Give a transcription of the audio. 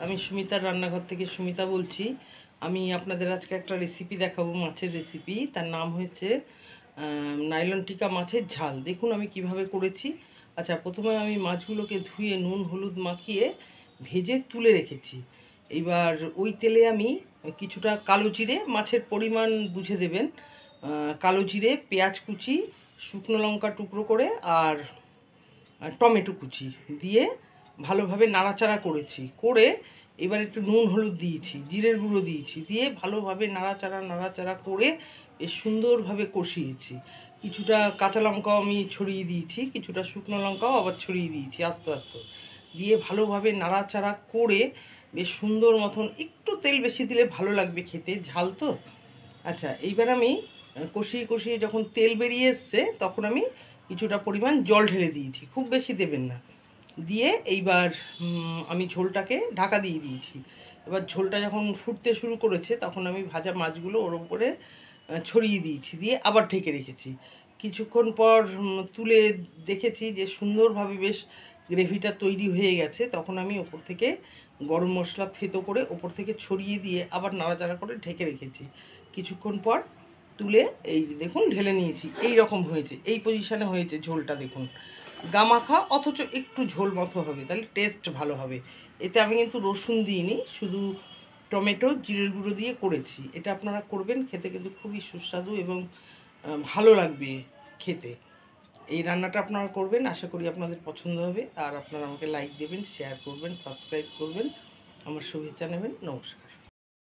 আমি সুমিতার রান্নাঘর থেকে সুমিতা বলছি। আমি আপনাদের আজকে একটা রেসিপি দেখাবো, মাছের রেসিপি। তার নাম হয়েছে নাইলন টিকা মাছের ঝাল। দেখুন আমি কিভাবে করেছি। আচ্ছা, প্রথমে আমি মাছগুলোকে ধুয়ে নুন হলুদ মাখিয়ে ভেজে তুলে রেখেছি। এইবার ওই তেলে আমি কিছুটা কালো জিরে, মাছের পরিমাণ বুঝে দেবেন, কালো জিরে, পেঁয়াজ কুচি, শুকনো লঙ্কা টুকরো করে আর টমেটো কুচি দিয়ে ভালোভাবে নাড়াচাড়া করে এবার একটু নুন হলুদ দিয়েছি, জিরের গুঁড়ো দিয়েছি, দিয়ে ভালোভাবে নাড়াচাড়া করে বেশ সুন্দরভাবে কষিয়েছি। কিছুটা কাঁচা লঙ্কাও আমি ছড়িয়ে দিয়েছি, কিছুটা শুকনো লঙ্কাও আবার ছড়িয়ে দিয়েছি আস্তে আস্তে দিয়ে ভালোভাবে নাড়াচাড়া করে বেশ সুন্দর মতন, একটু তেল বেশি দিলে ভালো লাগবে খেতে, ঝাল তো। আচ্ছা, এইবার আমি কষিয়ে কষিয়ে যখন তেল বেরিয়ে এসছে তখন আমি কিছুটা পরিমাণ জল ঢেলে দিয়েছি, খুব বেশি দেবেন না। দিয়ে এইবার আমি ঝোলটাকে ঢাকা দিয়ে দিয়েছি। এবার ঝোলটা যখন ফুটতে শুরু করেছে তখন আমি ভাজা মাছগুলো ওর উপরে ছড়িয়ে দিয়েছি, দিয়ে আবার ঢেকে রেখেছি। কিছুক্ষণ পর তুলে দেখেছি যে সুন্দরভাবে বেশ গ্রেভিটা তৈরি হয়ে গেছে। তখন আমি ওপর থেকে গরম মশলা থেতো করে ওপর থেকে ছড়িয়ে দিয়ে আবার নাড়াচাড়া করে ঢেকে রেখেছি। কিছুক্ষণ পর তুলে এই দেখুন ঢেলে নিয়েছি। এই রকম হয়েছে, এই পজিশানে হয়েছে ঝোলটা। দেখুন গামাখা অথচ একটু ঝোল মতো হবে, তাহলে টেস্ট ভালো হবে। এতে আমি কিন্তু রসুন দিইনি, শুধু টমেটো জিরের গুঁড়ো দিয়ে করেছি। এটা আপনারা করবেন, খেতে কিন্তু খুবই সুস্বাদু এবং ভালো লাগবে খেতে। এই রান্নাটা আপনারা করবেন, আশা করি আপনাদের পছন্দ হবে। আর আপনারা আমাকে লাইক দেবেন, শেয়ার করবেন, সাবস্ক্রাইব করবেন, আমার শুভেচ্ছা নেবেন। নমস্কার।